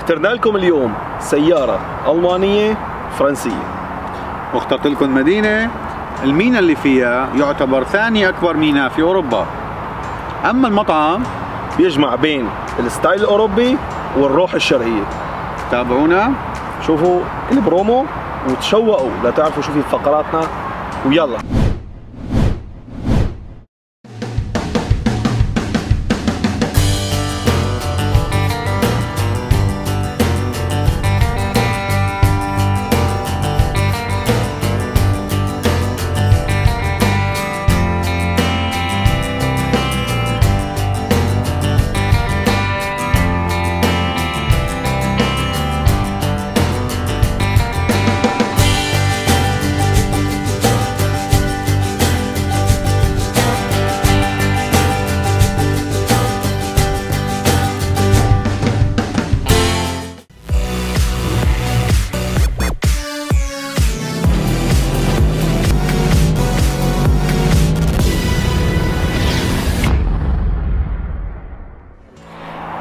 اخترنا لكم اليوم سيارة ألمانية فرنسية، واخترت لكم مدينة الميناء اللي فيها يعتبر ثاني أكبر ميناء في أوروبا. أما المطعم بيجمع بين الستايل الأوروبي والروح الشرقية. تابعونا، شوفوا البرومو وتشوقوا لتعرفوا شو في فقراتنا، ويلا.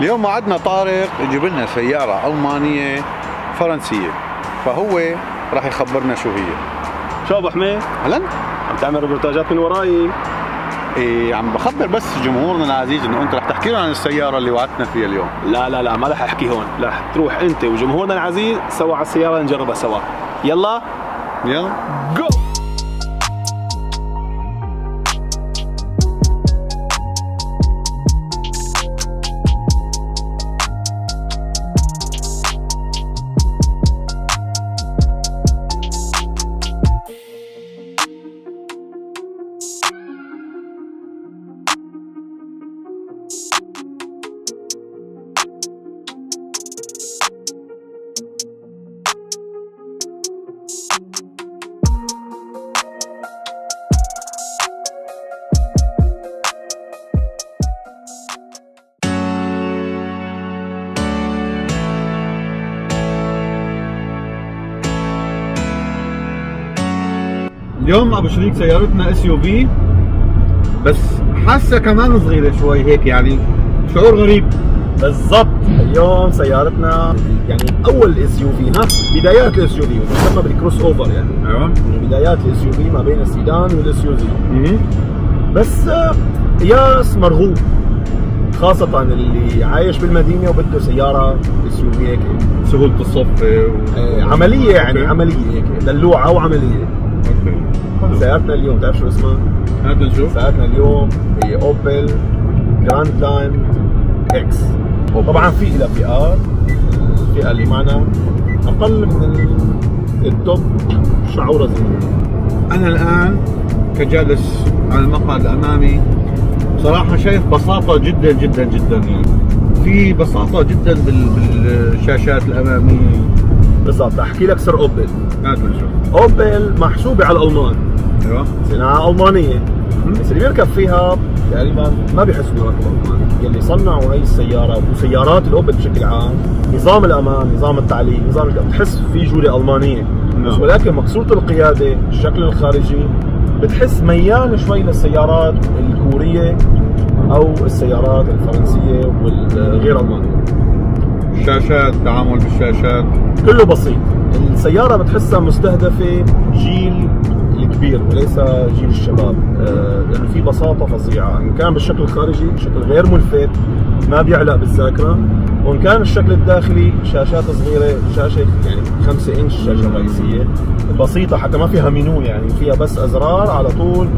اليوم وعدنا طارق يجيب لنا سيارة ألمانية فرنسية، فهو راح يخبرنا شو هي. شو ابو حميد؟ اهلا، عم تعمل ريبورتاجات من وراي؟ إيه، عم بخبر بس جمهورنا العزيز انه انت رح تحكي لنا عن السيارة اللي وعدتنا فيها اليوم. لا ما رح احكي هون، رح تروح انت وجمهورنا العزيز سوا على السيارة نجربها سوا. يلا جو. اليوم ابو شريك سيارتنا اس يو في، بس حاسه كمان صغيره شوي هيك، يعني شعور غريب. بالضبط، اليوم سيارتنا يعني اول اس يو في، بدايات الاس يو في، وتسمى بالكروس اوفر يعني. ايوه، بدايات الاس يو في ما بين السيدان والاس يو في. بس قياس مرغوب، خاصة اللي عايش بالمدينة وبده سيارة اس يو في هيك سهولة الصف عملية، يعني عملية هيك دلوعة وعملية. اوكي، سيارتنا اليوم تعرف شو اسمها؟ هات نشوف. سيارتنا اليوم هي اوبل جراند لاين اكس. طبعا في لها فئات، الفئة اللي معنا اقل من التوب شعورة زي انا الان كجالس على المقعد الامامي بصراحة شايف بساطة جدا جدا جدا، يعني في بساطة جدا بالشاشات الامامية. بالضبط، احكي لك سر اوبل. هات نشوف. اوبل محسوبة على الالمان، ايوه، صناعة المانية، بس اللي بيركب فيها تقريبا ما بيحس انه راكب الماني. اللي صنعوا هي السيارة وسيارات الاوبل بشكل عام، نظام الامان، نظام التعليق، نظام بتحس في جودة المانية. بس ولكن مقصورة القيادة، الشكل الخارجي بتحس ميال شوي للسيارات الكورية او السيارات الفرنسية والغير المانية. الشاشات، التعامل بالشاشات كله بسيط. السيارة بتحسها مستهدفة جيل الكبير وليس جيل الشباب، لأنه في بساطة فظيعة، إن كان بالشكل الخارجي شكل غير ملفت ما بيعلق بالذاكرة، وإن كان الشكل الداخلي شاشات صغيرة، شاشة يعني 5 إنش شاشة رئيسية بسيطة، حتى ما فيها منيو، يعني فيها بس أزرار على طول،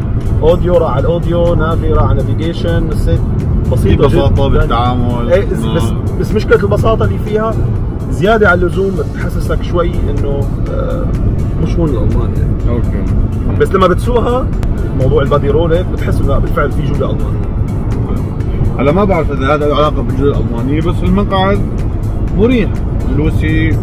أوديو راح على الأوديو، نافي راح على نافيجيشن، بسيطة، بساطة بالتعامل. إيه، بس مشكلة البساطة اللي فيها زيادة على اللزوم بتحسسك شوي انه مش هون الالمان يعني. اوكي، بس لما بتسوقها موضوع البادي رولت بتحس انه بالفعل في جودة المانية. هلا ما بعرف اذا هذا له علاقة بالجودة الالمانية، بس المقعد مريح، جلوسي،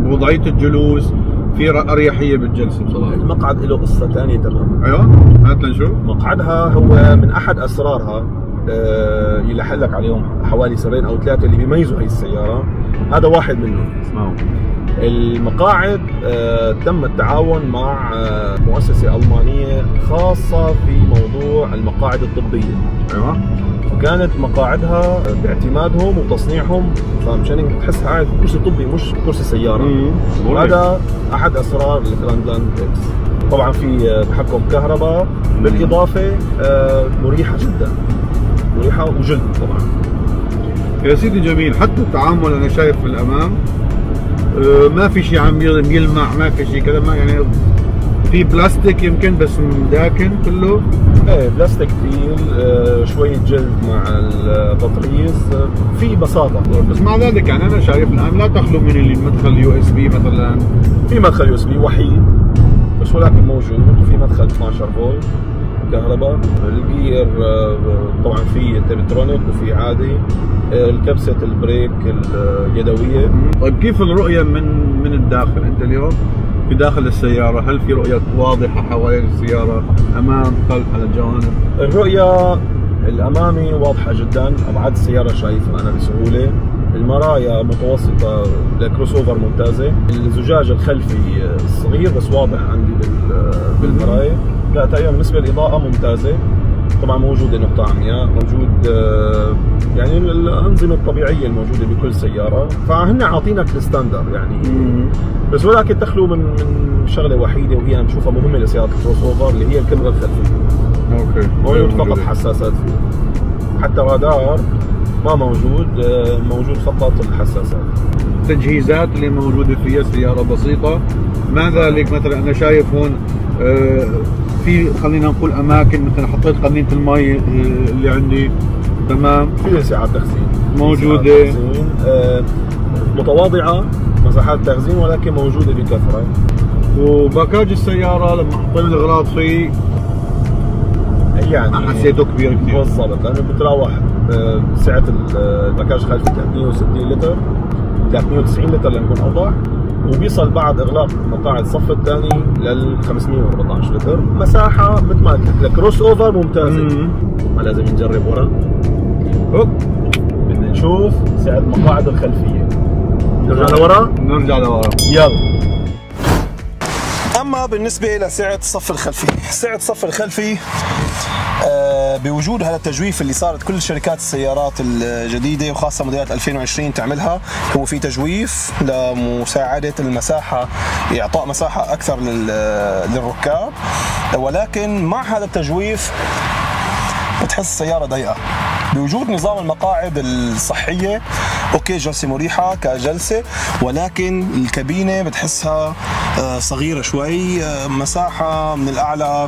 وضعية الجلوس في اريحية بالجلسة بصراحة. المقعد له قصة ثانية تماما. ايوه، هات لنشوف. مقعدها هو من احد اسرارها اللي حلك عليهم حوالي سرين او 3 اللي بيميزوا هي السيارة، هذا واحد منهم. المقاعد تم التعاون مع مؤسسة ألمانية خاصة في موضوع المقاعد الطبية. ايوه، فكانت مقاعدها باعتمادهم وتصنيعهم، فمشان تحس قاعد كرسي طبي مش كرسي سياره. وهذا احد اسرار الجراندلاند اكس. طبعا في تحكم كهرباء، بالاضافه مريحه جدا، مريحه وجلد طبعا. يا سيدي جميل. حتى التعامل انا شايف في الامام ما في شيء عم يلمع، ما في شيء كذا، ما يعني في بلاستيك يمكن بس داكن كله. ايه بلاستيك ثقيل، شويه جلد مع التطريز، في بساطه. بس مع ذلك يعني انا شايف الان لا تخلو من المدخل يو اس بي مثلا. في مدخل يو اس بي وحيد بس ولكن موجود، في مدخل 12 فولت كهرباء. الجير طبعا في تبترونيك وفي عادي. الكبسه البريك اليدويه. طيب كيف الرؤيه من الداخل؟ انت اليوم في داخل السياره، هل في رؤيه واضحه حوالين السياره، امام خلف على الجوانب؟ الرؤيه الامامي واضحه جدا، ابعاد السياره شايفها انا بسهوله. المرايا متوسطه، الكروس اوفر ممتازه. الزجاج الخلفي صغير بس واضح عندي بالمرايا. لا تقريبا بالنسبه للاضاءه ممتازه. طبعا موجوده نقطه عمياء، موجود يعني الانظمه الطبيعيه الموجوده بكل سياره، فهن عاطينك الستاندر يعني. بس ولكن تخلو من شغله وحيده، وهي انا بشوفها مهمه لسيارات الكروس اوفر، اللي هي الكاميرا الخلفيه. اوكي. موجود فقط حساسات فيه، حتى رادار ما موجود، موجود فقط الحساسات. التجهيزات اللي موجوده فيها سياره بسيطه، مع ذلك مثلا انا شايف هون في خلينا نقول اماكن، مثلا حطيت قنينه المي اللي عندي تمام. في ساعات تخزين موجوده، متواضعه مساحات تخزين ولكن موجوده بكثره. وباكاج السياره لما حطينا الاغراض فيه يعني ما حسيته كبير كثير. بالضبط، لانه بتراوح سعه الباكاج خلفي 360 لتر 390 لتر لنكون اوضح، وبيصل بعد اغلاق مقاعد الصف الثاني لل 514 لتر. مساحه مثل ما قلت لك كروس اوفر ممتازه. ما لازم نجرب ورا. بدنا نشوف سعه المقاعد الخلفيه. نرجع لورا؟ نرجع لورا، يلا. اما بالنسبه لسعه الصف الخلفي، سعه الصف الخلفي بوجود هذا التجويف اللي صارت كل شركات السيارات الجديده وخاصه موديلات 2020 تعملها، هو في تجويف لمساعده المساحه، اعطاء مساحه اكثر للركاب. ولكن مع هذا التجويف بتحس السياره ضيقه. بوجود نظام المقاعد الصحيه اوكي، جلسه مريحه كجلسه، ولكن الكابينه بتحسها صغيره شوي، مساحه من الاعلى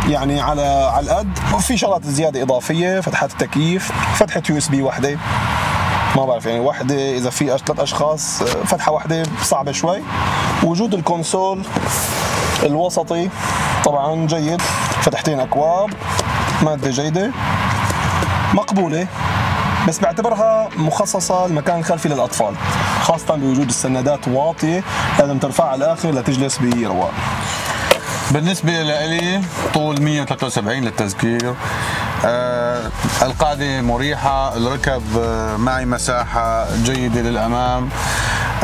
يعني على القد. وفي شغلات زياده اضافيه، فتحات التكييف، فتحه يو اس بي وحده، ما بعرف يعني وحده اذا في 3 اشخاص، فتحه وحده صعبه شوي. وجود الكونسول الوسطي طبعا جيد، فتحتين اكواب، ماده جيده مقبوله، بس بعتبرها مخصصه المكان الخلفي للاطفال، خاصه بوجود السندات واطيه لازم ترفعها على الاخر لتجلس برواق. بالنسبة لي طول 173 للتذكير، القاعدة مريحة، الركب معي مساحة جيدة للأمام.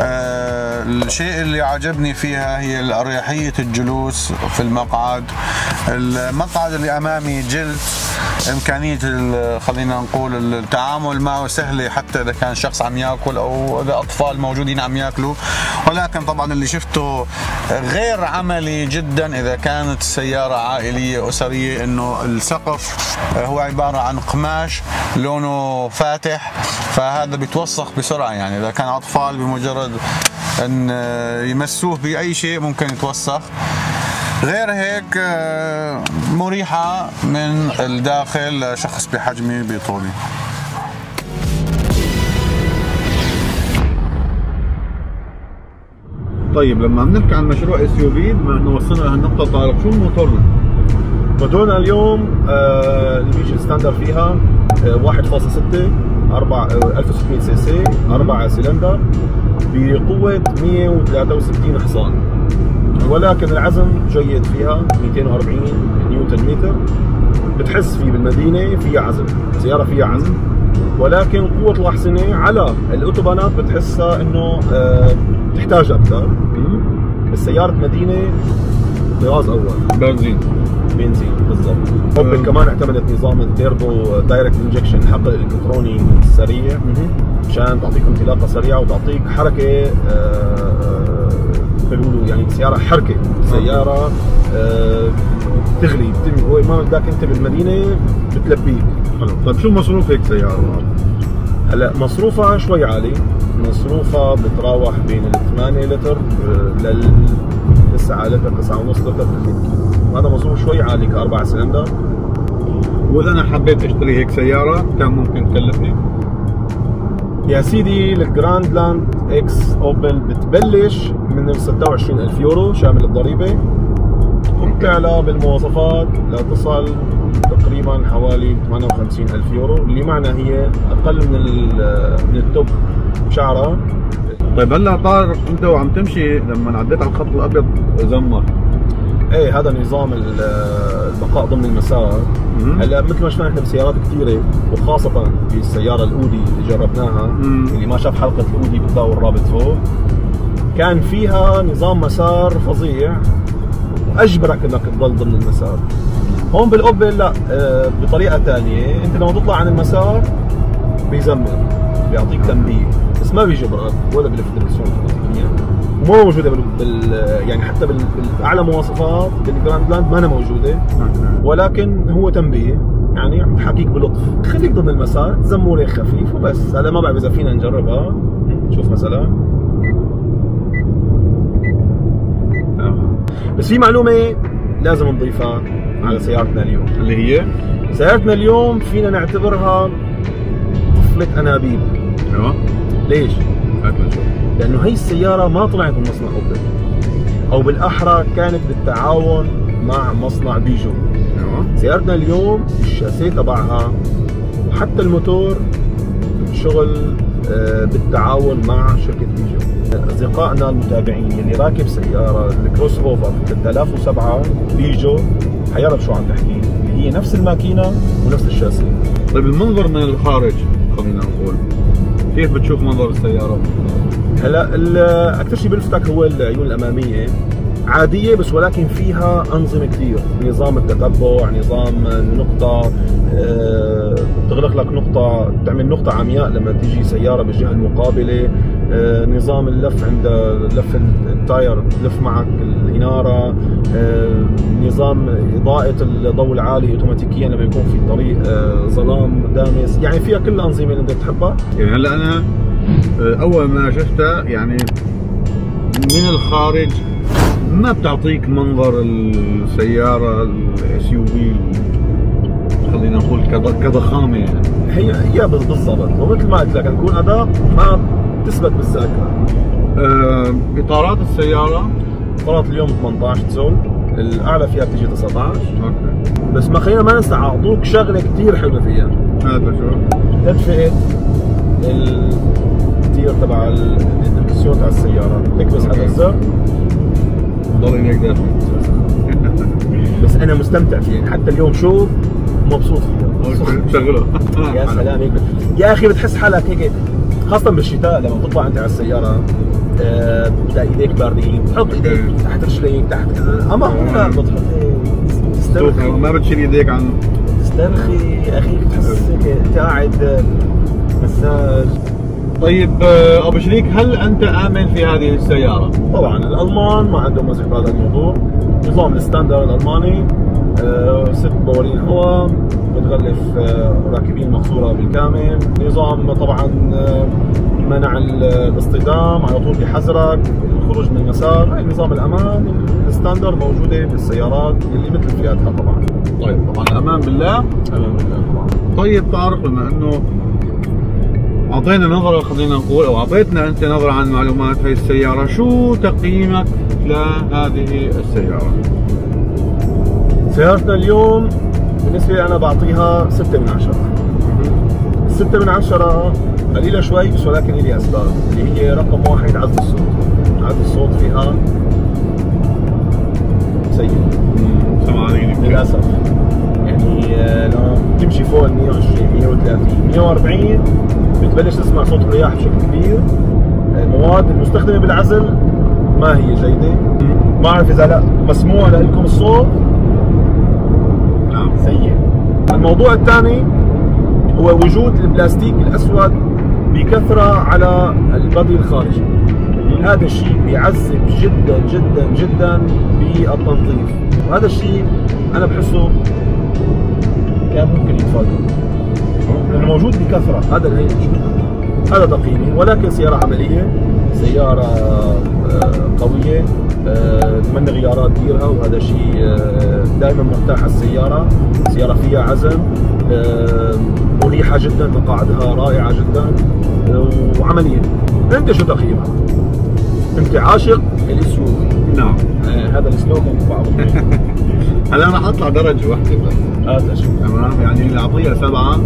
الشيء اللي عجبني فيها هي أريحية الجلوس في المقعد. المقعد اللي أمامي جلد، إمكانية خلينا نقول التعامل معه سهلة حتى إذا كان شخص عم ياكل أو إذا أطفال موجودين عم ياكلوا. ولكن طبعا اللي شفته غير عملي جدا إذا كانت السيارة عائلية أسرية، إنه السقف هو عبارة عن قماش لونه فاتح، فهذا بيتوسخ بسرعة. يعني إذا كان أطفال بمجرد أن يمسوه بأي شيء ممكن يتوسخ. غير هيك مريحة من الداخل شخص بحجمي بطولي. طيب لما بنحكي عن مشروع اس يو في، بما انه وصلنا لهالنقطة طارق، شو موتورنا؟ موتورنا اليوم اللي بيجي الستاندر فيها 1.6 1600 سي سي 4 سلندر بقوة 163 حصان، ولكن العزم جيد فيها 240 نيوتن متر. بتحس فيه بالمدينة فيها عزم، سيارة فيها عزم، ولكن قوة الأحصنة على الأوتوبانات بتحسها إنه تحتاج أكثر. السيارة مدينة طراز أول، بنزين بنزين بالضبط. اوبل كمان اعتمدت نظام التيربو دايركت انجكشن، الحقل الالكتروني السريع، مشان تعطيك انطلاقه سريعه وتعطيك حركه بيقولوا يعني سياره حركه، سياره تغلي هو ما بدك انت بالمدينه بتلبيك. حلو. طيب شو مصروف هيك سياره؟ هلا مصروفها شوي عالي، مصروفها بتراوح بين ال 8 لتر لل 9 لتر 9.5 لتر، هذا مصروف شوي عالي كاربع سلندر. واذا انا حبيت اشتري هيك سياره كم ممكن تكلفني؟ يا سيدي الجراند لاند اكس اوبل بتبلش من ال 26,000 يورو شامل الضريبه، وبتعلى بالمواصفات لتصل تقريبا حوالي 58,000 يورو، اللي معنى هي اقل من التوب بشعرها. طيب هلا طارق انت وعم تمشي لما عديت على الخط الابيض زمر؟ ايه هذا نظام البقاء ضمن المسار. هلا مثل ما شفنا احنا بسيارات كثيره، وخاصه بالسياره الاودي اللي جربناها، اللي ما شاف حلقه الاودي بتلاقوا الرابط فوق، كان فيها نظام مسار فظيع واجبرك انك تضل ضمن المسار. هون بالاوبل لا، بطريقه ثانيه، انت لما تطلع عن المسار بيزمر، بيعطيك تنبيه، بس ما بيجبرك ولا بلف الدركسيون اوتوماتيكيا، وما موجوده يعني حتى بالاعلى مواصفات بالجراند لاند ما أنا موجوده، ولكن هو تنبيه يعني عم بحكيك بلطف، خليك ضمن المسار، زموري خفيف وبس. هلا ما بعرف اذا فينا نجربها، شوف مثلا. بس في معلومه لازم نضيفها على سيارتنا اليوم، اللي هي سيارتنا اليوم فينا نعتبرها طفلة انابيب. ايوه. ليش؟ هات نشوف. لانه هي السياره ما طلعت من مصنع اوبل، او بالاحرى كانت بالتعاون مع مصنع بيجو. ايوه. سيارتنا اليوم الشاسيه تبعها وحتى الموتور شغل بالتعاون مع شركه بيجو. اصدقائنا المتابعين اللي راكب سياره الكروس اوفر 3007 بيجو حيعرف شو عم تحكي، اللي هي نفس الماكينه ونفس الشاسيه. طيب المنظر من الخارج خلينا نقول، كيف بتشوف منظر السياره؟ هلا اكثر شيء بيلفتك هو العيون الاماميه، عاديه بس ولكن فيها انظمه كثير، نظام التتبع، نظام النقطه، تغلق لك نقطه، تعمل نقطه عمياء لما تيجي سياره بالجهه المقابله، نظام اللف عند لف التاير لف معك الاناره، نظام اضاءه الضوء العالي اوتوماتيكيا لما يكون في الطريق ظلام دامس، يعني فيها كل الانظمه اللي انت بتحبها. يعني هلا انا اول ما شفتها يعني من الخارج ما بتعطيك منظر السياره الاس يو في، خلينا نقول كضخامه يعني. هي بالضبط، ومثل ما قلت لك نكون اداء ما بتثبت بالذاكره. اطارات السياره، اطارات اليوم 18 تسول، الاعلى فيها بتيجي 19. اوكي. بس ما خلينا ما ننسى اعطوك شغله كثير حلوه فيها. هذا شو؟ تدفئه التير تبع الدركسيون تاع السياره، تكبس هذا الزر ضل هيك دافئ. بس انا مستمتع فيه، يعني حتى اليوم شو مبسوط فيه. اوكي شغله. يا سلام هيك يا اخي بتحس حالك هيك، خاصة بالشتاء لما تطلع انت على السيارة بتلاقي ايديك باردين، بتحط ايديك تحت رجليك تحت كذا، اما هون بتحط تسترخي، ما بتشيل ايديك عن تسترخي يا اخي، بتحس هيك انت قاعد مساج. طيب ابو شريك، هل انت امن في هذه السيارة؟ طبعا الالمان ما عندهم مزح بهذا الموضوع، نظام الستاندرد الالماني، 6 بوالين هواء، بتغلف راكبين مقصوره بالكامل، نظام طبعا منع الاصطدام، على طول بحذرك الخروج من المسار، هاي نظام الامان الستاندرد موجوده بالسيارات اللي مثل فئاتها طبعا. طيب طبعا امان بالله؟ امان بالله طبعا. طيب طارق، بما انه اعطينا نظره، خلينا نقول، او اعطيتنا انت نظره عن معلومات هاي السياره، شو تقييمك لهذه السياره؟ سيارتنا اليوم بالنسبة لي أنا بعطيها 6 من 10. 6 من 10 قليلة شوي، بس ولكن لي أسباب، اللي هي رقم واحد عزل الصوت. عزل الصوت فيها سيء للأسف، يعني لما تمشي فوق ال 120 130 140 بتبلش تسمع صوت الرياح بشكل كبير. المواد المستخدمة بالعزل ما هي جيدة، ما أعرف إذا لا مسموع لكم الصوت سيء. الموضوع الثاني هو وجود البلاستيك الاسود بكثره على البادي الخارجي. هذا الشيء بيعذب جدا جدا جدا بالتنظيف، وهذا الشيء انا بحسه كان ممكن يتفادى لانه موجود بكثره. هذا تقييمي، ولكن سياره عمليه، سياره قويه، اتمنى غيارات ديرها، وهذا شيء دائما مرتاح السياره. سياره فيها عزم، مريحه جدا، مقاعدها رائعه جدا وعمليه. انت شو تقييمها؟ انت عاشق الاس يو في. نعم. هذا السلوغان بعض. هلا راح اطلع درجه واحده بس. هذا شو تمام، يعني اللي اعطيها 7.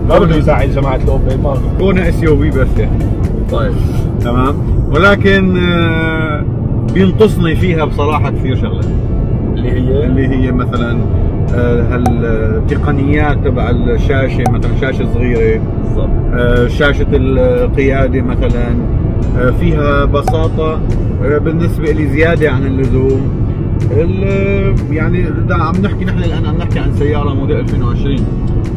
ما بده يزعل جماعه الاوبل، ما كون اس يو في بس يعني. طيب تمام، ولكن بينقصني فيها بصراحه كثير شغلات، اللي هي مثلا هالتقنيات تبع الشاشه، مثلا شاشه صغيره بالضبط، شاشه القياده مثلا فيها بساطه بالنسبه لي زياده عن اللزوم. يعني عم نحكي نحن الان عم نحكي عن سياره موديل 2020.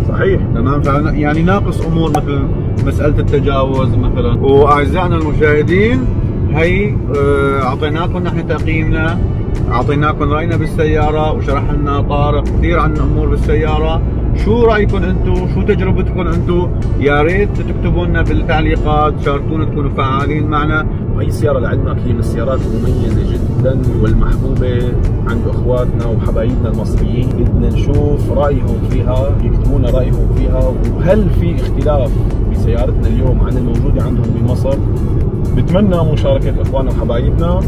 صحيح. تمام، يعني ناقص امور مثل مساله التجاوز مثلا. واعزائنا المشاهدين، هي اعطيناكم نحن تقييمنا، اعطيناكم راينا بالسياره، وشرح لنا طارق كثير عن امور بالسياره. شو رايكم انتم؟ شو تجربتكم انتم؟ يا ريت تكتبوا لنا بالتعليقات، شاركونا، تكونوا فعالين معنا. وهي السياره لعلمك هي من السيارات المميزه جدا والمحبوبه عند اخواتنا وحبايبنا المصريين. بدنا نشوف رايهم فيها، يكتبوا لنا رايهم فيها، وهل في اختلاف بسيارتنا اليوم عن الموجوده عندهم بمصر. بتمنى مشاركة اخواننا وحبايبنا،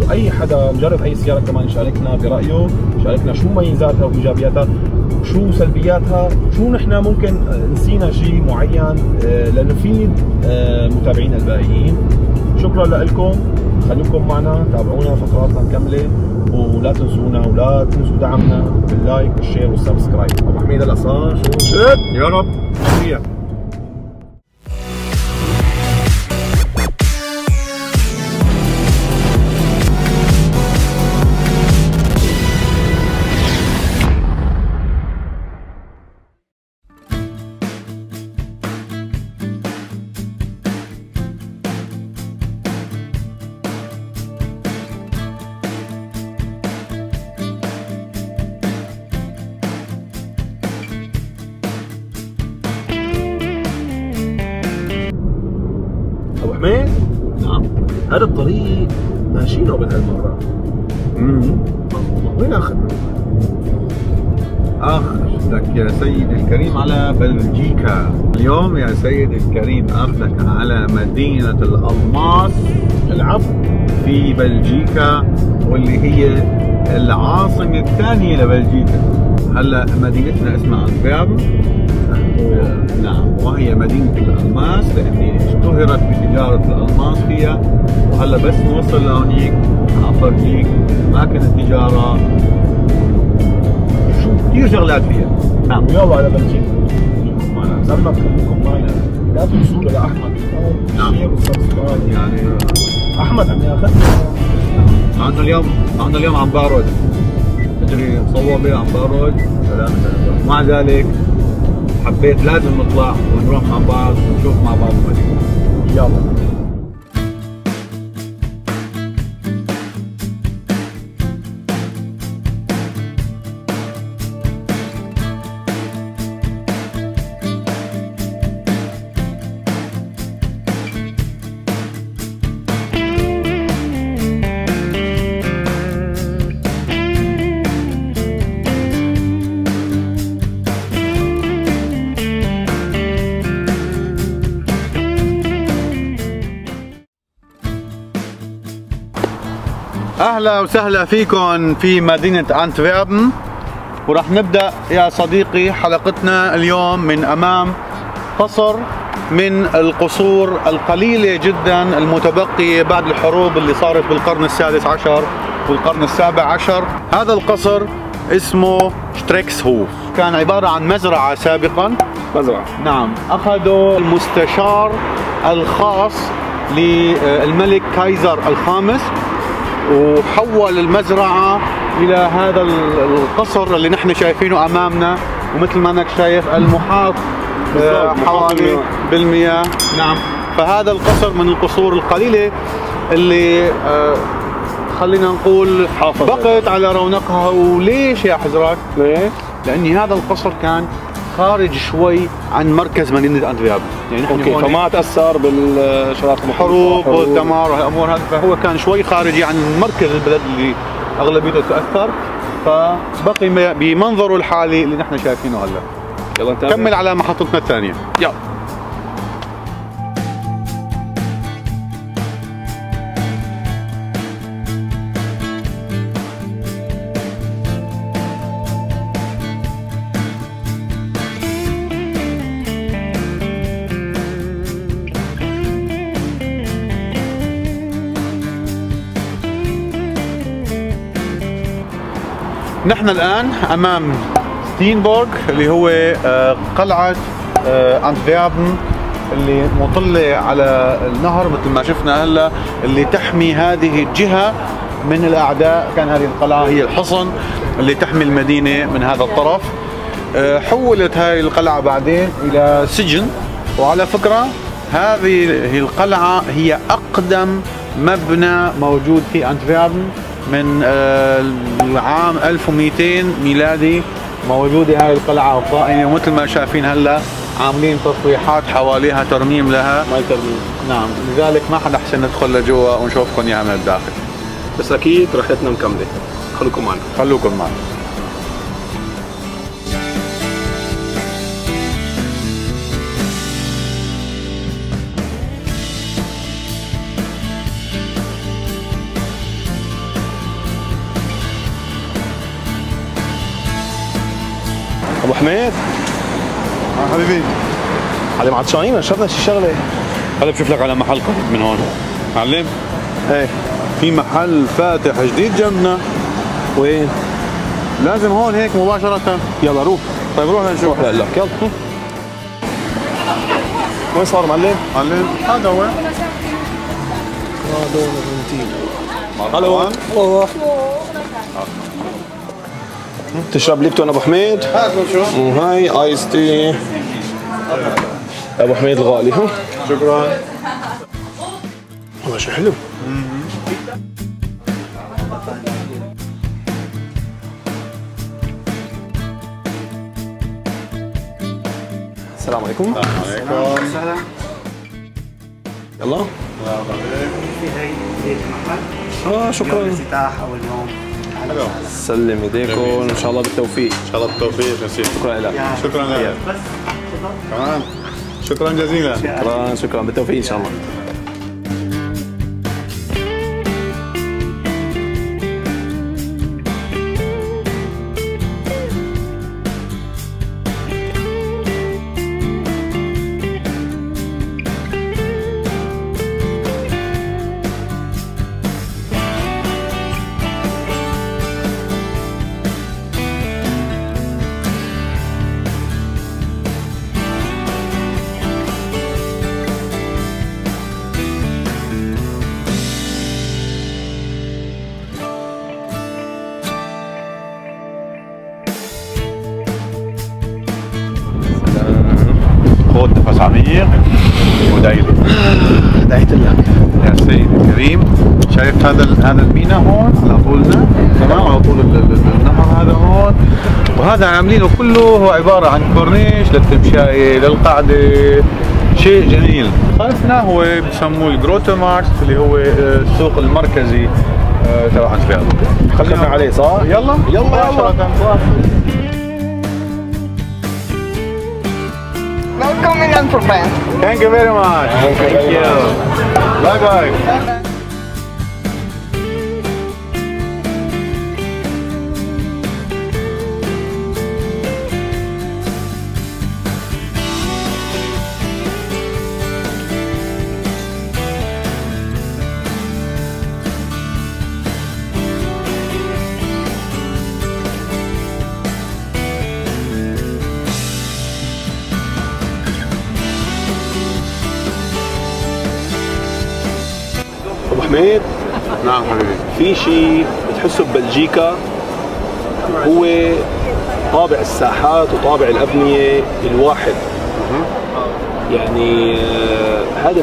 واي حدا مجرب اي سيارة كمان يشاركنا برأيه، شاركنا شو ميزاتها وايجابياتها، شو سلبياتها، شو نحن ممكن نسينا شيء معين لنفيد متابعينا الباقيين. شكرا لكم، خليكم معنا، تابعونا فقراتنا مكملة، ولا تنسونا ولا تنسوا دعمنا باللايك والشير والسبسكرايب. ابو حميد القصار، شو يا رب. ابو حميد، نعم، هذا الطريق ماشيينه بهالمرة. وين اخذنا؟ اخذك يا سيدي الكريم على بلجيكا. اليوم يا سيدي الكريم اخذك على مدينة الألماس العب في بلجيكا، واللي هي العاصمة الثانية لبلجيكا. هلا مدينتنا اسمها أنتفيرن. نعم، وهي مدينة الألماس لأني اشتهرت بتجارة الألماس فيها. وهلا بس نوصل لهونيك أفرجيك أماكن التجارة، شو كثير شغلات فيها. نعم، يلا على بلجيكا خليكم معنا، زلمة خليكم معنا، لا تنسوا لأحمد الشير والسبسكرايب. يعني أحمد عم ياخذنا معنا اليوم عم بارد، تدري صوبة عم بارد. مع ذلك حبيت لازم نطلع ونروح مع بعض ونشوف مع بعض المدينة. يلا. اهلا وسهلا فيكم في مدينة أنتفيرن، وراح نبدأ يا صديقي حلقتنا اليوم من امام قصر من القصور القليلة جدا المتبقية بعد الحروب اللي صارت بالقرن السادس عشر والقرن السابع عشر. هذا القصر اسمه شتريكسهوف، كان عبارة عن مزرعة سابقا. مزرعة، نعم، أخذوا المستشار الخاص للملك كايزر الخامس وحول المزرعة إلى هذا القصر اللي نحن شايفينه أمامنا، ومثل ما أنك شايف المحاط حوالي بالمياه. نعم، فهذا القصر من القصور القليلة اللي خلينا نقول بقت على رونقها. وليش يا حزرات؟ ليه؟ لأن هذا القصر كان خارج شوي عن مركز مدينة أنتفيرب، يعني اوكي، فما تاثر بالشراكه الحروب والدمار والامور هذه، فهو كان شوي خارجي عن مركز البلد اللي اغلبيته تاثر، فبقي بمنظره الحالي اللي نحن شايفينه هلا. يلا نتابع. كمل على محطتنا الثانيه. يلا. نحن الان امام ستينبورغ اللي هو قلعه أنتفيربن اللي مطلة على النهر مثل ما شفنا هلا، اللي تحمي هذه الجهه من الاعداء. كان هذه القلعه هي الحصن اللي تحمي المدينه من هذا الطرف. حولت هذه القلعه بعدين الى سجن. وعلى فكره هذه القلعه هي اقدم مبنى موجود في أنتفيربن، من العام 1200 ميلادي موجودة هاي القلعة القائمة، ومثل ما شايفين هلا عاملين تصليحات حواليها، ترميم لها. ما ترميم. نعم، لذلك ما حدا حسن ندخل لجوا ونشوفكم اياها من الداخل. بس اكيد رحلتنا مكمله، خليكم معنا. خلوكم معنا. ابو حميد، حبيبي علي معطشانين، شفنا شي شغله. هلا بشوف لك على محل قريب من هون. معلم، ايه في محل فاتح جديد جنبنا. وين؟ لازم هون هيك مباشرة. يلا روح. طيب روح نشوف. روح لك يلا. وين صار معلم؟ معلم هذا هو. الو. الله. تشرب ليبتون ابو حميد؟ هات نشوف. وهاي ايس تي ابو حميد الغالي. ها شكرا. والله شو حلو. السلام عليكم. عليكم. يلا. في هي بيت محل شكرا. الافتتاح اول يوم. سلم ايديكم ان شاء الله بالتوفيق. ان شاء الله بالتوفيق. شكرا لك. شكرا لك. بس كمان شكرا جزيلا. شكرا بالتوفيق ان شاء الله. خذ نفس عميق ودايلي. دعيت لك يا سيدي الكريم. شايف هذا المينا هون على طولنا، تمام، على طول النهر هذا هون، وهذا عاملينه كله هو عباره عن كورنيش للتمشاية للقعده، شيء جميل. خلفنا هو بسموه الجروتو مارت اللي هو السوق المركزي تبع أنتفيرب. خلينا عليه صح؟ يلا يلا. Welcome in Antwerpen. Thank you very much. Thank you. Bye bye. ابو حميد نعم حبيبي. في شيء بتحسه ببلجيكا هو طابع الساحات وطابع الأبنية الواحد. يعني هذا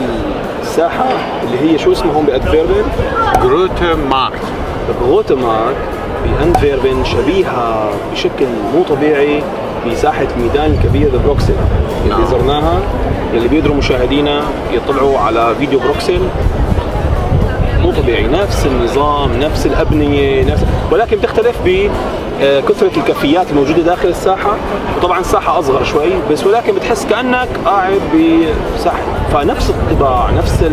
الساحة اللي هي شو اسمها هون بأنتفيربن؟ جروتر ماركت. غروتر ماركت بأنتفيربن شبيهة بشكل مو طبيعي بساحة الميدان الكبير ببروكسل اللي زرناها. اللي بيقدروا مشاهدينا يطلعوا على فيديو بروكسل، مو طبيعي، نفس النظام نفس الأبنية ولكن بتختلف بكثرة الكافيات الموجودة داخل الساحة، وطبعا الساحة أصغر شوي بس ولكن بتحس كأنك قاعد بساحة، فنفس الطباع نفس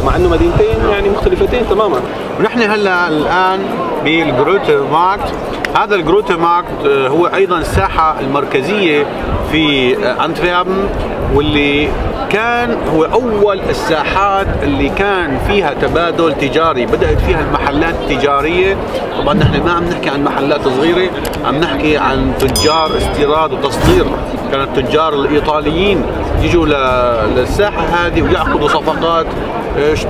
مع أنه مدينتين يعني مختلفتين تماما. ونحن هلا الآن بالجروتر ماركت. هذا الجروتر ماركت هو أيضا الساحة المركزية في أنتفيربن، واللي كان هو أول الساحات اللي كان فيها تبادل تجاري، بدأت فيها المحلات التجارية. طبعا نحن ما عم نحكي عن محلات صغيرة، عم نحكي عن تجار استيراد وتصدير. كان التجار الإيطاليين يجوا للساحة هذه ويعقدوا صفقات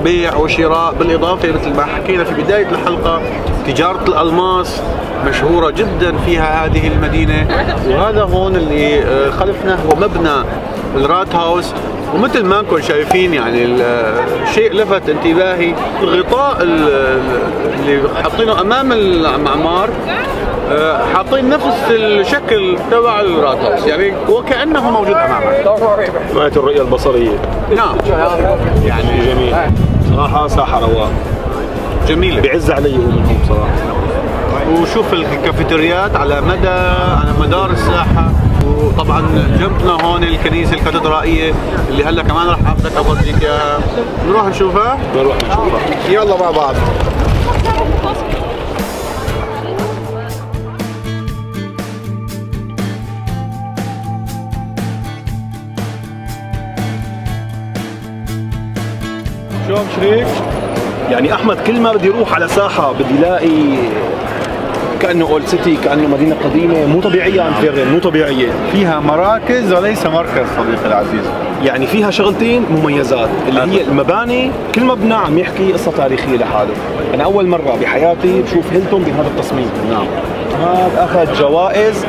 بيع وشراء، بالإضافة مثل ما حكينا في بداية الحلقة تجارة الألماس مشهورة جدا فيها هذه المدينة. وهذا هون اللي خلفنا هو مبنى الرات هاوس، ومثل ما انكم شايفين يعني الشيء لفت انتباهي الغطاء اللي حاطينه امام المعمار، حاطين نفس الشكل تبع الرات هاوس، يعني وكأنه موجود امامك. حماية الرؤية البصرية. نعم يعني جميل صراحة، ساحة رواق جميلة بيعز علي منهم بصراحة. وشوف الكافيتريات على مدار الساحة. وطبعا جنبنا هون الكنيسة الكاتدرائية اللي هلا كمان راح اخذك اورجيك اياها، نروح نشوفها؟ نروح نشوفها، يلا مع بعض. شو شريك؟ يعني احمد كل ما بدي اروح على ساحة بدي الاقي كأنه اولد سيتي، كأنه مدينة قديمة مو طبيعية. أنتفيربن مو طبيعية، فيها مراكز وليس مركز صديقي العزيز. يعني فيها شغلتين مميزات اللي هي المباني، كل مبنى عم يحكي قصة تاريخية لحاله. أنا أول مرة بحياتي بشوف هيلتون بهذا التصميم. نعم. هذا أخذ جوائز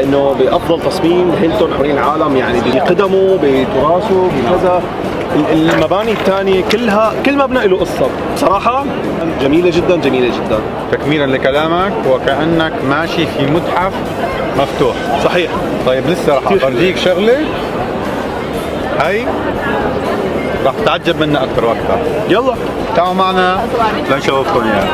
إنه بأفضل تصميم هيلتون حوالين العالم، يعني بقدمه بتراثه بكذا. المباني الثانية كلها كل مبنى له قصة صراحة، جميلة جدا جميلة جدا. تكميلا لكلامك وكأنك ماشي في متحف مفتوح. صحيح. طيب لسه راح أفرجيك شغلة، هاي راح تتعجب منها أكثر وأكثر. يلا تعالوا معنا لنشوفكم إياها.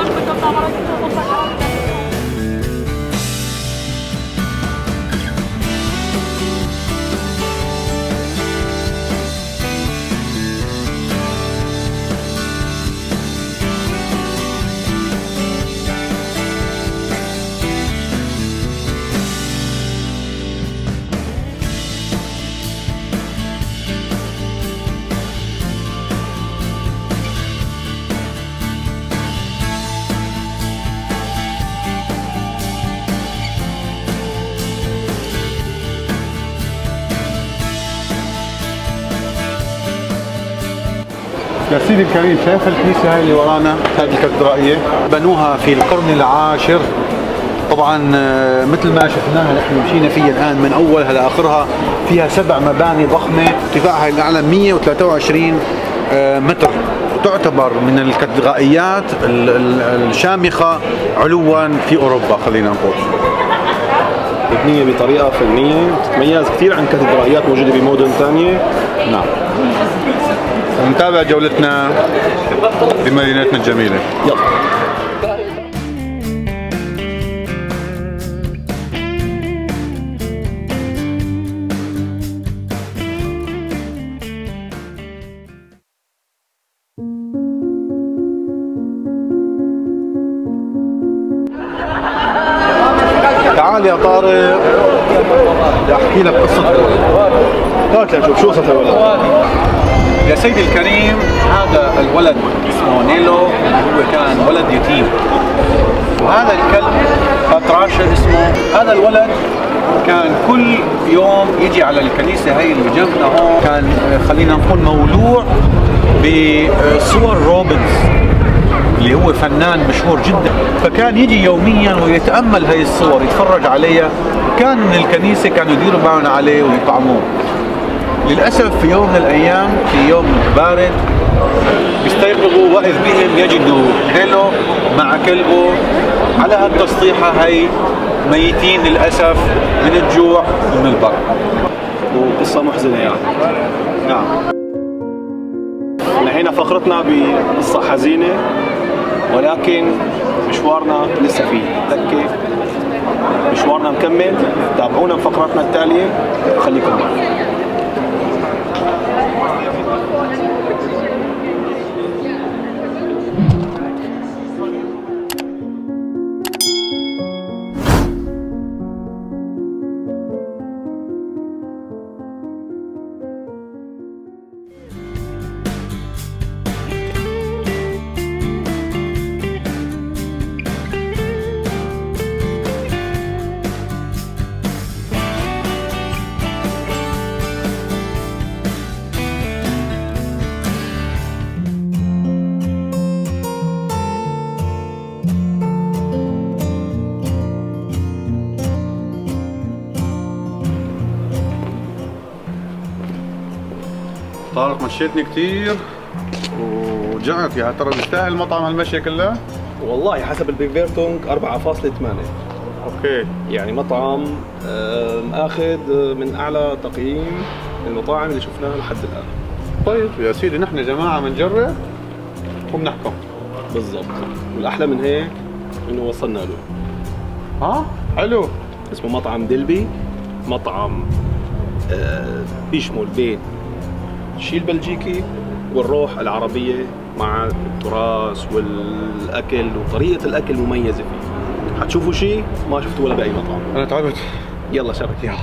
يا سيدي الكريم، شايف الكنيسة هاي اللي ورانا، هذه الكاتدرائية بنوها في القرن العاشر. طبعا مثل ما شفناها نحن مشينا فيها الآن من أولها لآخرها، فيها 7 مباني ضخمة ارتفاعها الأعلى 123 متر، وتعتبر من الكاتدرائيات الشامخة علوا في أوروبا. خلينا نقول مبنية بطريقة فنية تتميز كثير عن كاتدرائيات موجودة بمدن ثانية. نعم. ونتابع جولتنا بمدينتنا الجميلة. يلا. تعال يا طارق بدي احكي لك قصة الولد. هات لنشوف شو قصة الولد. يا سيدي الكريم، هذا الولد اسمه نيلو، هو كان ولد يتيم، وهذا الكلب باتراشا اسمه. هذا الولد كان كل يوم يجي على الكنيسة هي اللي جنبنا هون، كان خلينا نقول مولوع بصور روبنز اللي هو فنان مشهور جدا، فكان يجي يوميا ويتامل هاي الصور، يتفرج عليها. كان الكنيسه كانوا يديروا معهم عليه ويطعموه. للاسف في يوم من الايام، في يوم بارد، بيستيقظوا واذ بهم يجدوا ديلو مع كلبه على هالتسطيحه هي ميتين للاسف من الجوع ومن البرد. وقصه محزنه يعني. نعم. نهينا فقرتنا بقصه حزينه، ولكن مشوارنا لسه فيه تكه، مشوارنا مكمل. تابعونا بفقراتنا التاليه، خليكم معنا. طارق مشيتني كثير وجعت، يا ترى بيستاهل المطعم هالمشيه كلها؟ والله حسب البيفيرتونج 4.8. اوكي، يعني مطعم اخذ من اعلى تقييم المطاعم اللي شفناها لحد الان. طيب يا سيدي، نحن جماعه بنجرب وبنحكم. بالضبط، والاحلى من هيك انه وصلنا له. حلو. اسمه مطعم دلبي، مطعم بيشمل بين الشيء البلجيكي والروح العربية مع التراث والأكل وطريقة الأكل مميزة فيه. حتشوفوا شيء ما شفتوه ولا بأي مطعم. أنا تعبت. يلا شبك. يلا.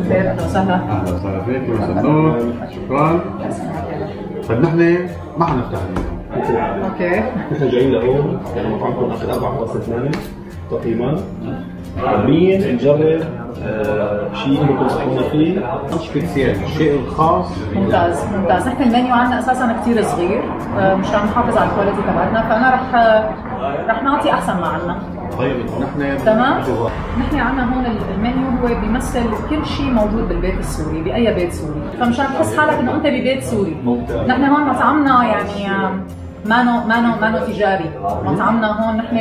اهلا وسهلا. اهلا وسهلا فيك وسهلا. شكرا. طيب نحن ما حنفتح اليوم. اوكي. نحن جايين لهون يعني مطعمكم اخذ 4.8 تقييما. حابين نجرب شيء انكم تنصحونا فيه. سبيسيال، الشيء الخاص. ممتاز ممتاز. نحن المنيو عندنا اساسا كثير صغير مشان نحافظ على الكواليتي تبعتنا، فانا رح نعطي احسن ما عندنا. طيب نحن تمام. نحن عندنا هون المنيو هو بيمثل كل شيء موجود بالبيت السوري، باي بيت سوري، فمشان تحس حالك انه انت ببيت سوري. نحن هون مطعمنا يعني مانو تجاري، مطعمنا هون نحن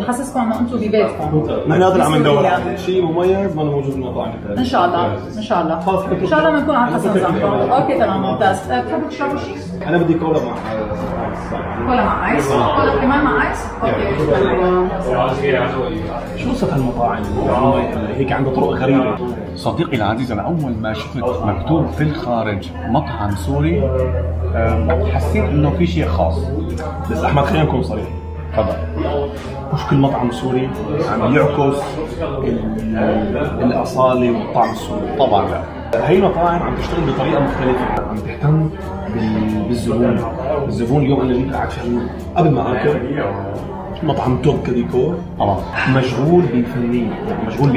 نحسسكم انه انتم ببيتكم. نحن هذا اللي عم ندور عليه، شيء مميز ما موجود بالمطاعم الثانيه. ان شاء الله ان شاء الله ان شاء الله بنكون على حسن ظنكم. اوكي تمام ممتاز. بتحبوا تشربوا شيء؟ انا بدي كولا مع كولا مع ايس؟ كولا كمان مع ايس؟ اوكي. شو قصة هالمطاعم اللي هيك عندها طرق غريبة؟ صديقي العزيز، انا اول ما شفت مكتوب في الخارج مطعم سوري حسيت انه في شيء خاص. بس احمد خلينا نكون صريح. تفضل. مش كل مطعم سوري عم يعكس الاصاله والطعم السوري. طبعا لا. هي المطاعم عم تشتغل بطريقه مختلفه، عم تهتم بالزبون. اليوم انا جيت قاعد فيه قبل ما اكل مطعم توب كديكور، مشغول بالفنيه، يعني مشغول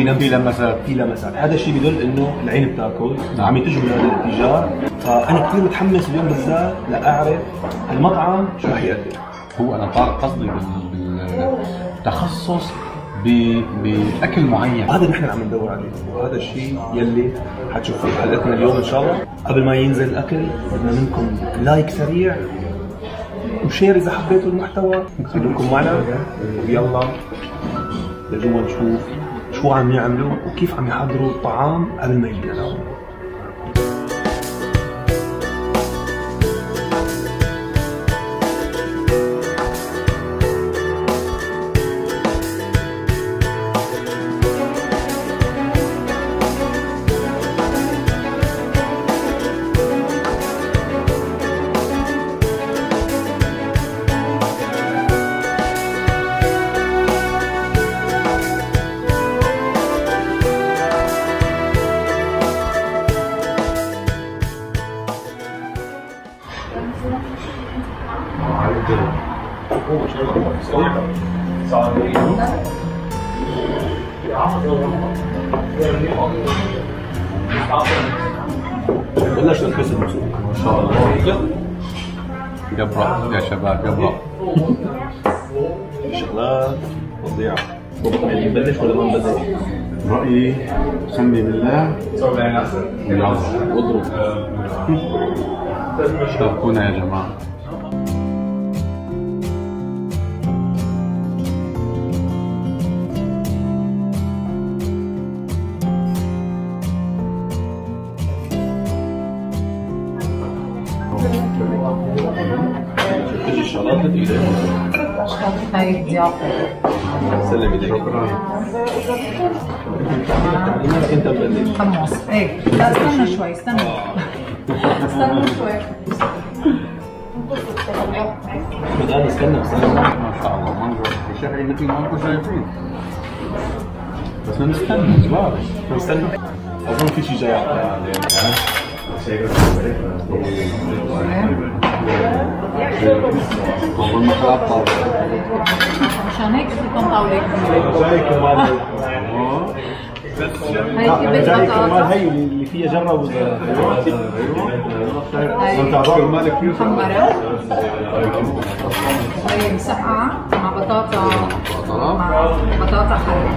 في لمسات. هذا الشيء بيدل انه العين بتاكل، عم يتجهوا لهذا الاتجاه. فانا كثير متحمس اليوم بالذات لاعرف المطعم شو رح يقدم. هو انا طارق قصدي بالتخصص باكل معين. هذا اللي نحن عم ندور عليه، وهذا الشيء يلي حتشوفوا بحلقتنا اليوم ان شاء الله. قبل ما ينزل الاكل بدنا منكم لايك سريع وشير اذا حبيتوا المحتوى. خليكم معنا ويلا لجوا نشوف شو عم يعملوا وكيف عم يحضروا الطعام قبل ما يجي لنا. بلش الكسر ما شاء الله. قبرة يا شباب قبرة. شغلات فظيعة. نبلش ولا ما نبلش؟ رأيي سمي بالله يلا واضرب. شاركونا يا جماعة. تجي الشغلات الثقيلة. هاي الضيافة. سلم ايديك. شكرا. انت مبلش. حمص. ايه لا استنى شوي استنى. استنى شوي. بدنا نستنى ما شاء الله منظر شهري مثل ما انتم شايفين. بس نستنى شباب. نستنى. اظن في شيء جاي والله ما خلصت طاولة. مشان هيك بدكم طاولة كبيرة. جاي كمان. هاي كبة جاي كمان بطاطا. هي اللي فيها جرة هاي محمرة. هاي مسقعة مع بطاطا حلوة.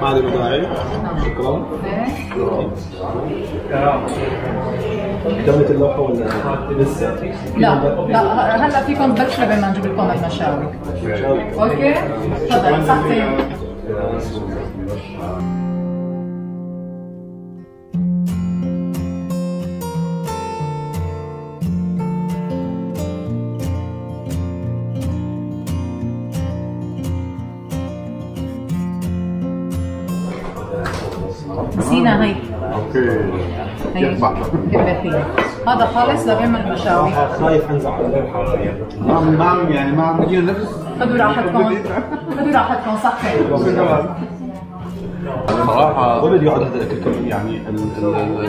ما عاد بداعي. شكرا. كملت اللوحة ولا لسه؟ لا هلا فيكم تبلشوا لبين ما نجيب لكم المشاوي. اوكي؟ تفضل صحتين. نسينا هي. اوكي. هي كبتين. هذا خالص لبين ما المشاوي. خايف انزع على اللوحة. ما عم بيجي نفس. خذوا راحتكم صحتين. صراحة وين بده يقعد هذا الاكل يعني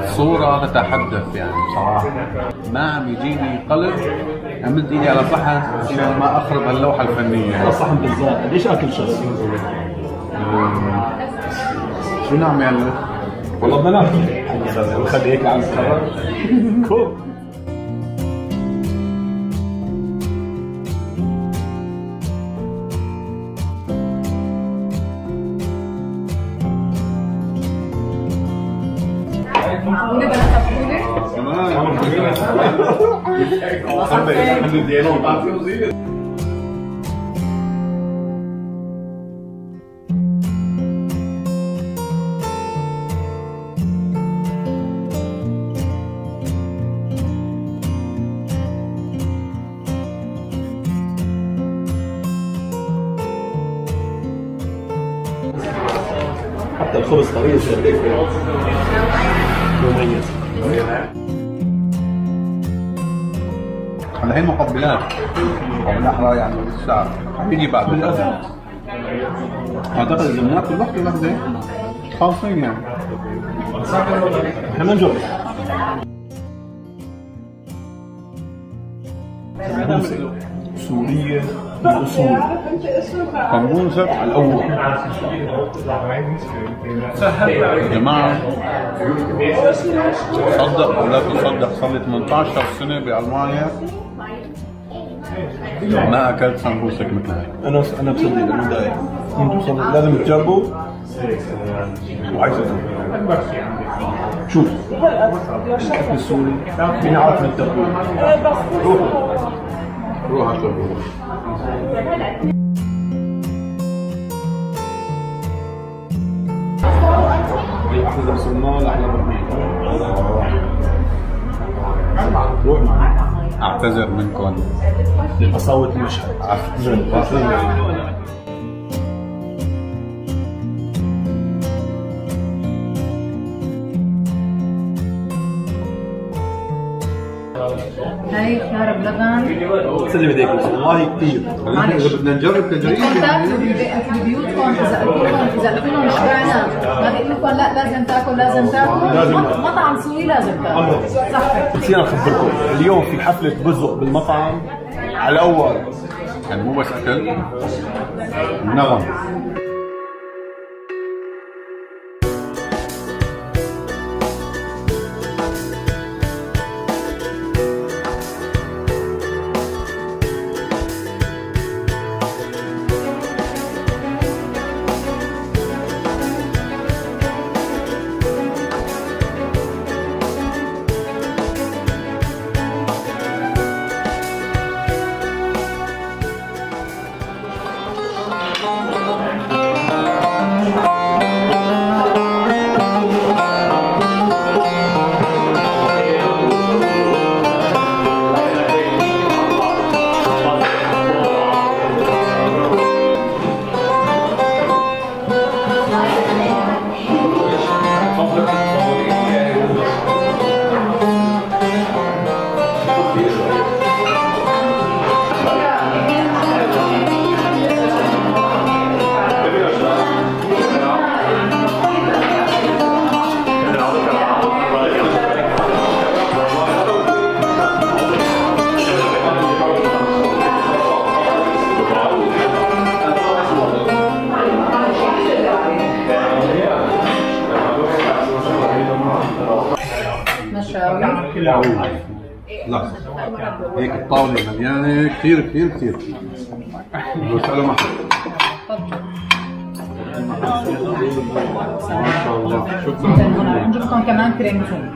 الصورة تتحدث يعني صراحة. ما عم يجيني قلب امد ايدي على صحن عشان ما اخرب اللوحة الفنية. صحن بالذات ليش اكل شغل؟ شو نعمل يعني؟ والله بدنا ناكل. نخلي هيك عم نتخرج. كول. معقولة بدنا تاكلوني؟ حتى الخبز طريق مميز. الحين مقبلات او بالاحرى يعني لسه بيجي بعد الاذان. اعتقد اذا بناكل وحده خالصين يعني. احنا نجرب. سورية الأصول. قاموسة الأول. يا جماعة تصدق أو لا تصدق صار لي 18 سنة بألمانيا ما اكلت سمبوسك مثل هيك. انا بصدق لانه دايق. انتم لازم تجربوا وعايز شوف الاكل السوري بينعرف من التربيه. روح اشرب. احلى دبس الرمان احلى بطنين. روح اعتذر منكم لقساوة المشهد. هاي خيار بلبن. سلم ايديك والله كثير. اذا بدنا نجرب تجربه بدكم تاكلوا ببيوتكم، اذا قلت لكم شبعنا ما بيقول لكم لا لازم تاكل لازم تاكل. مطعم سوري لازم تاكل. صح. نسينا نخبركم اليوم في حفلة بزق بالمطعم على الاول. يعني مو بس اكل، نغم. لا هيك الطاولة مليانة كثير كثير كثير. بس على محل ما شاء الله. شكرا. نجيبكم كمان كريمتين.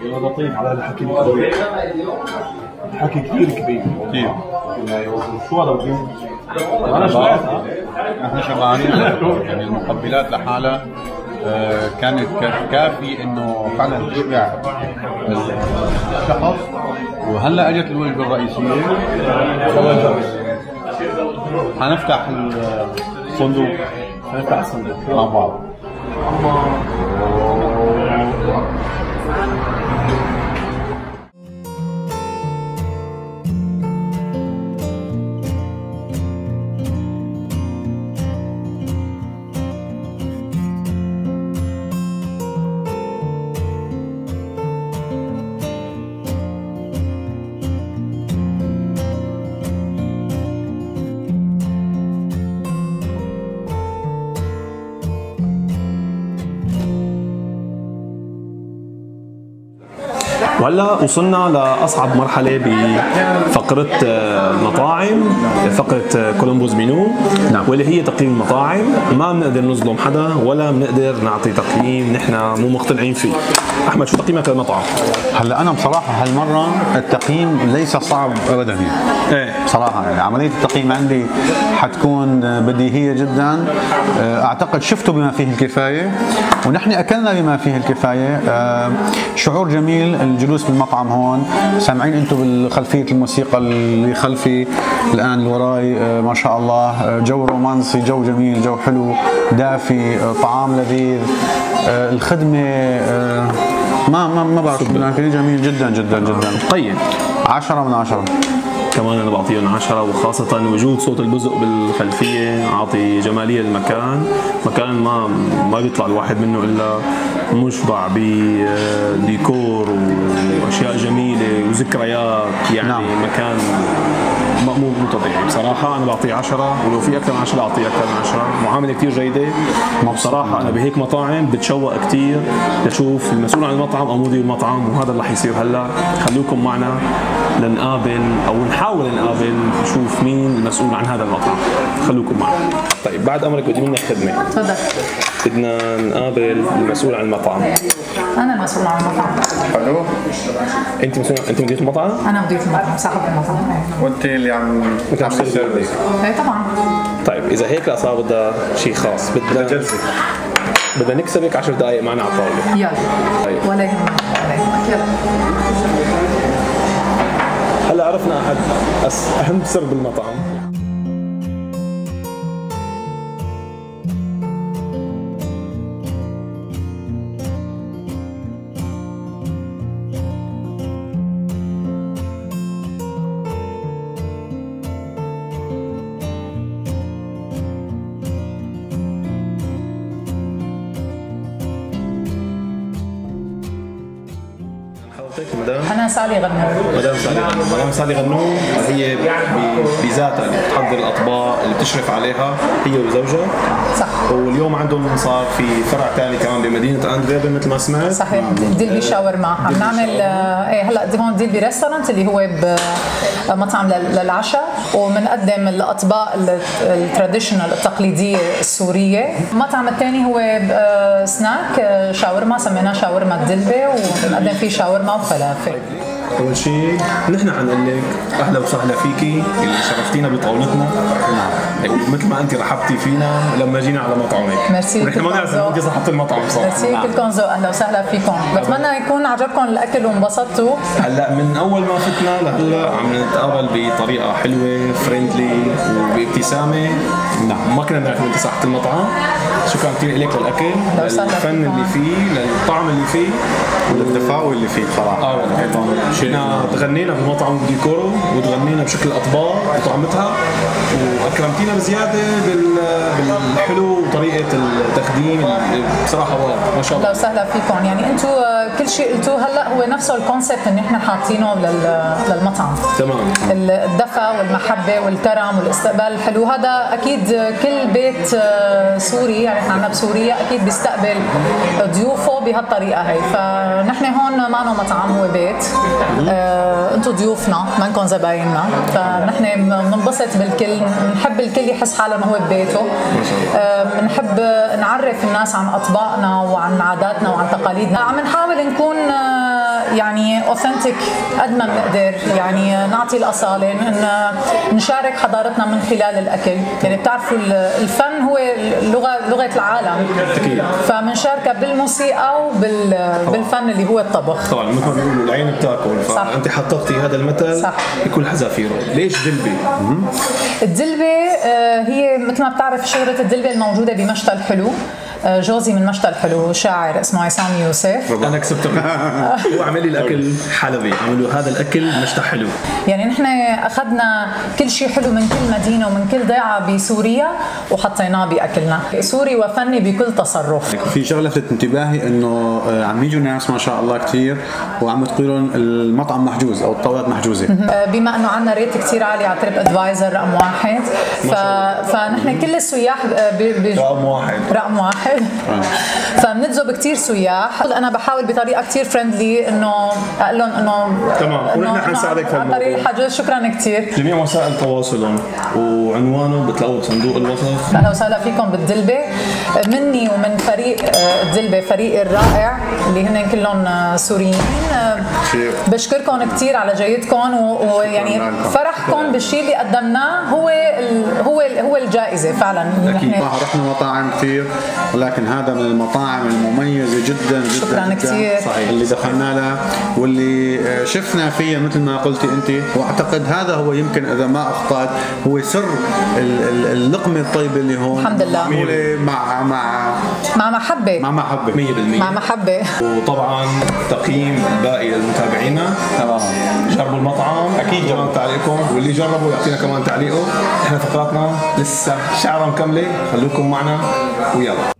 يا لطيف على الحكي الكبير. الحكي كثير كبير كثير. شو هذا بدي؟ انا شبعت. احنا شبعانين. يعني المقبلات لحالها كانت كافي انه فعلا تشبع الشخص. وهلا اجت الوجبه الرئيسيه. حنفتح الصندوق. حنفتح الصندوق مع بعض. وهلا وصلنا لاصعب مرحله بفقره المطاعم، فقره كولومبوز منيو. نعم. واللي هي تقييم المطاعم. ما بنقدر نظلم حدا ولا بنقدر نعطي تقييم نحن مو مقتنعين فيه. احمد شو تقييمك للمطعم؟ هلا انا بصراحه هالمره التقييم ليس صعب ابدا يعني. ايه بصراحه يعني عمليه التقييم عندي حتكون بديهيه جدا. اعتقد شفتوا بما فيه الكفايه ونحن اكلنا بما فيه الكفايه. شعور جميل الجلوس بالمطعم هون. سامعين انتم بالخلفيه الموسيقى اللي خلفي الان اللي وراي ما شاء الله. جو رومانسي، جو جميل، جو حلو دافي، طعام لذيذ. الخدمه ما بعرف، جميل جدا جدا جدا. طيب 10 من 10. كمان انا بعطيهم 10، وخاصه وجود صوت البزق بالخلفيه عاطي جماليه للمكان. مكان ما بيطلع الواحد منه الا مشبع بديكور واشياء جميله وذكريات، يعني نعم. مكان مو طبيعي بصراحه. انا بعطيه 10، ولو في اكثر من 10 اعطيه اكثر من 10. معامله كثير جيده بصراحه. انا بهيك مطاعم بتشوق كثير لشوف المسؤول عن المطعم او مدير المطعم، وهذا اللي رح يصير هلا. خليكم معنا لنقابل او نحاول نقابل نشوف مين المسؤول عن هذا المطعم. خليكم معنا. طيب بعد امرك بدي منك خدمه. تفضل. بدنا نقابل المسؤول عن المطعم. انا المسؤول عن المطعم. حلو. انت مدير المطعم؟ انا مدير المطعم، صاحب المطعم. وانت اللي عم تعمل سيرفيس؟ ايه طبعا. طيب اذا هيك الاسعار بدها شيء خاص، بدنا جلسه، بدنا نكسبك 10 دقائق معنا على الطاوله. يلا. طيب. ولا يهمك ولا يهمك، يلا. هلا عرفنا اهم سر بالمطعم. أنا سالي غنوم. مدام سالي غنوم هي بذاتها اللي بتحضر الأطباق اللي بتشرف عليها هي وزوجها. صح. واليوم عندهم صار في فرع ثاني كمان بمدينة أنتفيربن مثل ما سمعت. صحيح. ديلبي شاورما عم نعمل هلا هون ديلبي ريستورانت اللي هو مطعم للعشاء، وبنقدم الأطباق التراديشنال التقليدية السورية. المطعم الثاني هو سناك شاورما، سميناه شاورما الدلبي، وبنقدم فيه شاورما وفلافل. أول شيء نحن حنقول لك أهلا وسهلا فيكي اللي شرفتينا بطاولتنا. مثل ما أنت رحبتي فينا لما جينا على مطعمك. ميرسي. ونحن ما نعرف أنت صاحبة المطعم صح. ميرسي كلكم ذوق، أهلا وسهلا فيكم. بتمنى يكون عجبكم الأكل وانبسطتوا. هلا من أول ما فتنا لهلا عم نتقابل بطريقة حلوة فريندلي وبابتسامة. نعم. ما كنا نعرف أنت صاحبة المطعم. شكرا كثير لك للأكل، للفن اللي فيه، للطعم اللي فيه، والتفاؤل اللي فيه بصراحة. احنا تغنينا بالمطعم بديكوره، وتغنينا بشكل الاطباق وطعمتها، واكرمتينا بزياده بالحلو وطريقه التقديم بصراحه ما شاء الله. لو سهلا فيكم، يعني انتم كل شيء قلتوه هلا هو نفسه الكونسبت اللي احنا حاطينه للمطعم. تمام. الدفى والمحبه والكرم والاستقبال الحلو، هذا اكيد كل بيت سوري، يعني احنا عندنا بسوريا اكيد بيستقبل ضيوفه بهالطريقه هي. فنحن هون ما نو مطعم، هو بيت. انتم ضيوفنا، منكم زبايننا، فنحن بننبسط بالكل، بنحب الكل يحس حاله انه هو ببيته. بنحب نعرف الناس عن اطباقنا وعن عاداتنا وعن تقاليدنا. عم نحاول نكون يعني اوثنتيك قد ما بنقدر، يعني نعطي الاصاله، نشارك حضارتنا من خلال الاكل. يعني بتعرفوا الفن هو لغه العالم اكيد، فبنشاركها بالموسيقى وبالفن اللي هو الطبخ. طبعا مثل ما بيقولوا العين بتاكل، فانت حققتي هذا المثل صح بكل حذافيره. ليش دلبي؟ الدلبي هي مثل ما بتعرف شجره الدلبي الموجوده بمشتى الحلو. جوزي من مشتى الحلو، شاعر اسمه عصام يوسف. انا كسبت هو عمل لي الاكل حلبي، عملوا هذا الاكل مشتى حلو. يعني نحن اخذنا كل شيء حلو من كل مدينه ومن كل ضيعه بسوريا وحطيناه باكلنا. سوري وفني بكل تصرف. في شغله لفتت انتباهي انه عم يجوا ناس ما شاء الله كثير، وعم تقولون المطعم محجوز او الطاولات محجوزه. بما انه عندنا ريت كثير عالي على تريب ادفايزر رقم 1، فنحن كل السياح رقم واحد فبنجذب كثير سياح. انا بحاول بطريقه كثير فريندلي انه اقول لهم انه تمام، ونحن حنساعدك في الموضوع. طريق الحجز. شكرا كثير. جميع وسائل تواصلهم وعنوانه بتلاقوه بصندوق الوصف. اهلا وسهلا فيكم بالدلبي، مني ومن فريق الدلبي، فريق الرائع اللي هن كلهم سوريين. بشكركم كثير على جيتكم، ويعني فرحكم بالشيء اللي قدمناه هو الجائزه فعلا. اكيد رحنا مطاعم كثير ولكن هذا من المطاعم المميزه جدا جدا. شكرا كثير. صحيح. اللي دخلنا لها واللي شفنا فيها مثل ما قلتي انت، واعتقد هذا هو يمكن اذا ما اخطات هو سر اللقمه الطيبه اللي هون. الحمد لله. معموله مع محبه. 100%. مع محبه. وطبعا تقييم باقي لمتابعينا. تمام. جربوا المطعم اكيد، كمان تعليقكم، واللي جربوا يعطينا كمان تعليقه. احنا فقراتنا لسه شعره مكمله، خلوكم معنا ويلا.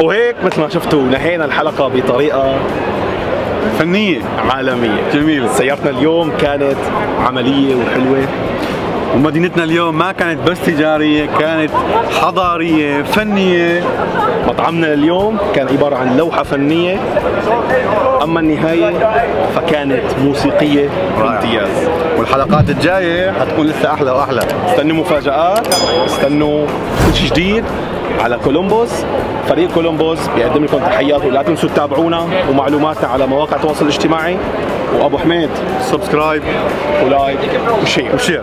وهيك مثل ما شفتوا نهينا الحلقة بطريقة فنية عالمية جميلة. سيارتنا اليوم كانت عملية وحلوة، ومدينتنا اليوم ما كانت بس تجارية، كانت حضارية فنية. مطعمنا اليوم كان عبارة عن لوحة فنية، أما النهاية فكانت موسيقية بامتياز. والحلقات الجاية حتكون لسه أحلى وأحلى. استنوا مفاجآت، استنوا كل شيء جديد على كولومبوس. فريق كولومبوس بيقدم لكم تحيات، ولا تنسوا تتابعونا ومعلوماتنا على مواقع التواصل الاجتماعي. وأبو حميد سبسكرايب ولايك وشير.